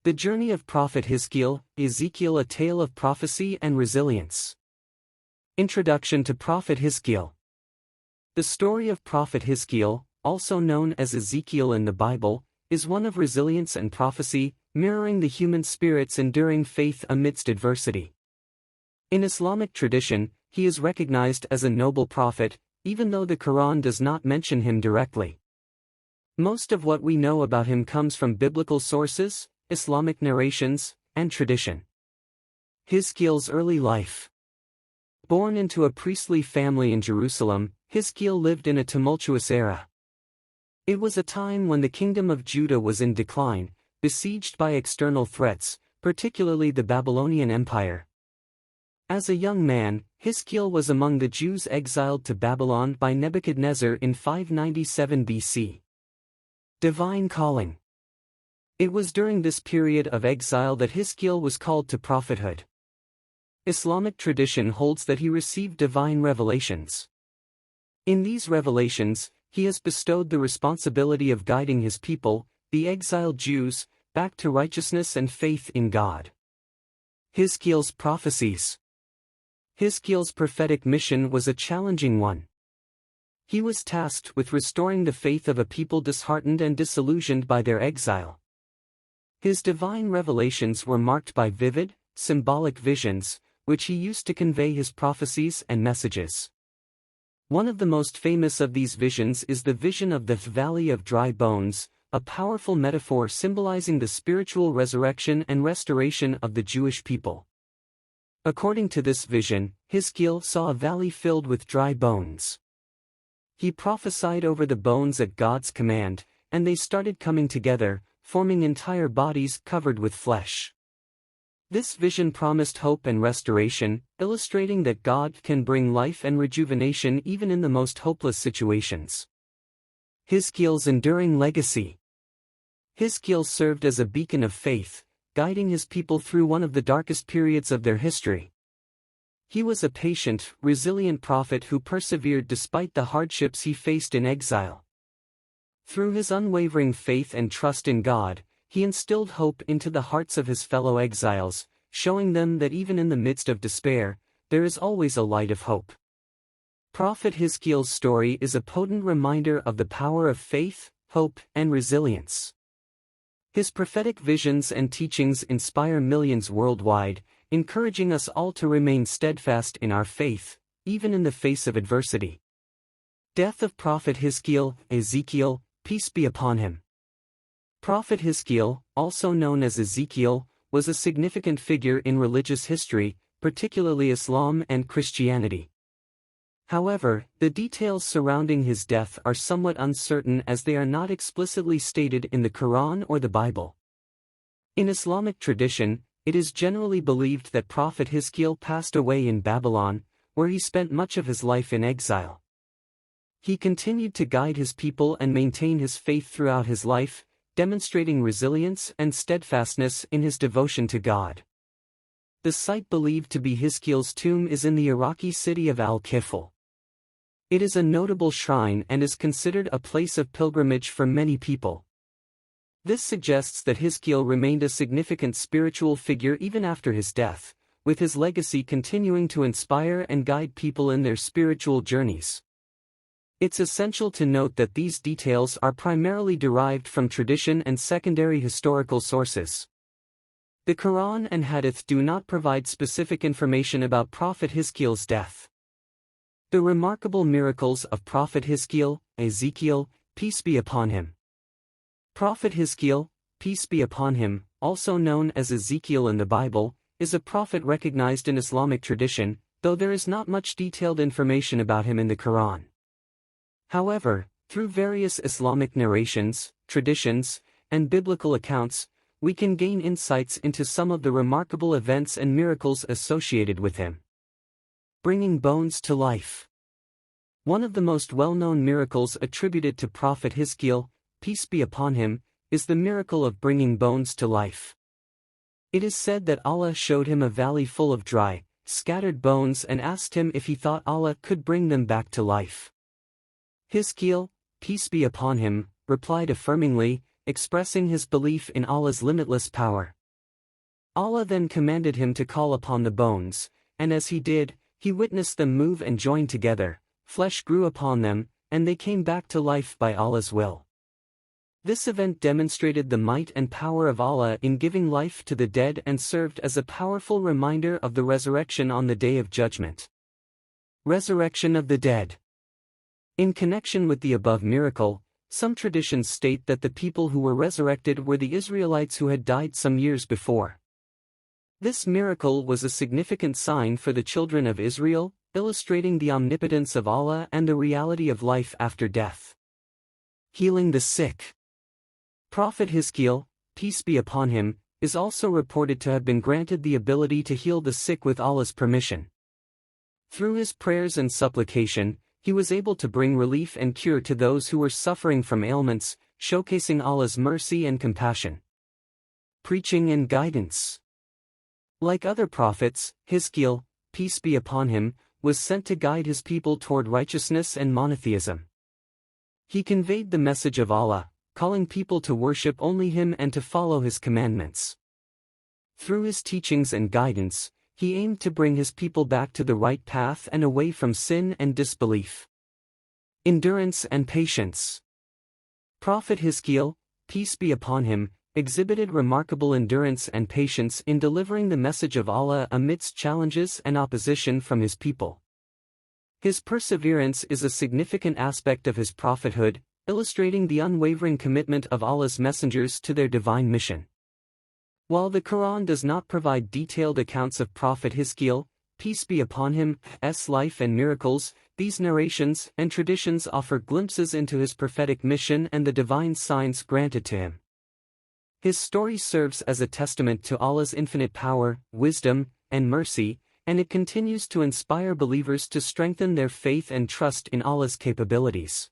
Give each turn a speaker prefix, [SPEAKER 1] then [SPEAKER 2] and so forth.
[SPEAKER 1] The Journey of Prophet Hizqeel, Ezekiel, a Tale of Prophecy and Resilience. Introduction to Prophet Hizqeel. The story of Prophet Hizqeel, also known as Ezekiel in the Bible, is one of resilience and prophecy, mirroring the human spirit's enduring faith amidst adversity. In Islamic tradition, he is recognized as a noble prophet, even though the Quran does not mention him directly. Most of what we know about him comes from biblical sources, Islamic narrations, and tradition. Hizqeel's early life. Born into a priestly family in Jerusalem, Hizqeel lived in a tumultuous era. It was a time when the kingdom of Judah was in decline, besieged by external threats, particularly the Babylonian Empire. As a young man, Hizqeel was among the Jews exiled to Babylon by Nebuchadnezzar in 597 BC. Divine calling. It was during this period of exile that Hizqeel was called to prophethood. Islamic tradition holds that he received divine revelations. In these revelations, he has bestowed the responsibility of guiding his people, the exiled Jews, back to righteousness and faith in God. Hizqeel's prophecies. Hizqeel's prophetic mission was a challenging one. He was tasked with restoring the faith of a people disheartened and disillusioned by their exile. His divine revelations were marked by vivid, symbolic visions, which he used to convey his prophecies and messages. One of the most famous of these visions is the vision of the Valley of Dry Bones, a powerful metaphor symbolizing the spiritual resurrection and restoration of the Jewish people. According to this vision, Hizqeel saw a valley filled with dry bones. He prophesied over the bones at God's command, and they started coming together, forming entire bodies covered with flesh. This vision promised hope and restoration, illustrating that God can bring life and rejuvenation even in the most hopeless situations. Hizqeel's enduring legacy. Hizqeel served as a beacon of faith, guiding his people through one of the darkest periods of their history. He was a patient, resilient prophet who persevered despite the hardships he faced in exile. Through his unwavering faith and trust in God, he instilled hope into the hearts of his fellow exiles, showing them that even in the midst of despair, there is always a light of hope. Prophet Hizqeel's story is a potent reminder of the power of faith, hope, and resilience. His prophetic visions and teachings inspire millions worldwide, encouraging us all to remain steadfast in our faith, even in the face of adversity. Death of Prophet Hizqeel, Ezekiel, peace be upon him. Prophet Hizqeel, also known as Ezekiel, was a significant figure in religious history, particularly Islam and Christianity. However, the details surrounding his death are somewhat uncertain as they are not explicitly stated in the Quran or the Bible. In Islamic tradition, it is generally believed that Prophet Hizqeel passed away in Babylon, where he spent much of his life in exile. He continued to guide his people and maintain his faith throughout his life, demonstrating resilience and steadfastness in his devotion to God. The site believed to be Hizqeel's tomb is in the Iraqi city of Al-Kifl. It is a notable shrine and is considered a place of pilgrimage for many people. This suggests that Hizqeel remained a significant spiritual figure even after his death, with his legacy continuing to inspire and guide people in their spiritual journeys. It's essential to note that these details are primarily derived from tradition and secondary historical sources. The Quran and Hadith do not provide specific information about Prophet Hizqeel's death. The remarkable miracles of Prophet Hizqeel, Ezekiel, peace be upon him. Prophet Hizqeel, peace be upon him, also known as Ezekiel in the Bible, is a prophet recognized in Islamic tradition, though there is not much detailed information about him in the Quran. However, through various Islamic narrations, traditions, and biblical accounts, we can gain insights into some of the remarkable events and miracles associated with him. Bringing bones to life. One of the most well-known miracles attributed to Prophet Hizqeel, peace be upon him, is the miracle of bringing bones to life. It is said that Allah showed him a valley full of dry, scattered bones and asked him if he thought Allah could bring them back to life. Hizqeel, peace be upon him, replied affirmingly, expressing his belief in Allah's limitless power. Allah then commanded him to call upon the bones, and as he did, he witnessed them move and join together, flesh grew upon them, and they came back to life by Allah's will. This event demonstrated the might and power of Allah in giving life to the dead and served as a powerful reminder of the resurrection on the Day of Judgment. Resurrection of the dead. In connection with the above miracle, some traditions state that the people who were resurrected were the Israelites who had died some years before. This miracle was a significant sign for the children of Israel, illustrating the omnipotence of Allah and the reality of life after death. Healing the sick. Prophet Hizqeel, peace be upon him, is also reported to have been granted the ability to heal the sick with Allah's permission. Through his prayers and supplication, he was able to bring relief and cure to those who were suffering from ailments, showcasing Allah's mercy and compassion. Preaching and guidance. Like other prophets, Hizqeel, peace be upon him, was sent to guide his people toward righteousness and monotheism. He conveyed the message of Allah, calling people to worship only Him and to follow His commandments. Through his teachings and guidance, he aimed to bring his people back to the right path and away from sin and disbelief. Endurance and patience. Prophet Hizqeel, peace be upon him, exhibited remarkable endurance and patience in delivering the message of Allah amidst challenges and opposition from his people. His perseverance is a significant aspect of his prophethood, illustrating the unwavering commitment of Allah's messengers to their divine mission. While the Quran does not provide detailed accounts of Prophet Hizqeel, peace be upon him's life and miracles, these narrations and traditions offer glimpses into his prophetic mission and the divine signs granted to him. His story serves as a testament to Allah's infinite power, wisdom, and mercy, and it continues to inspire believers to strengthen their faith and trust in Allah's capabilities.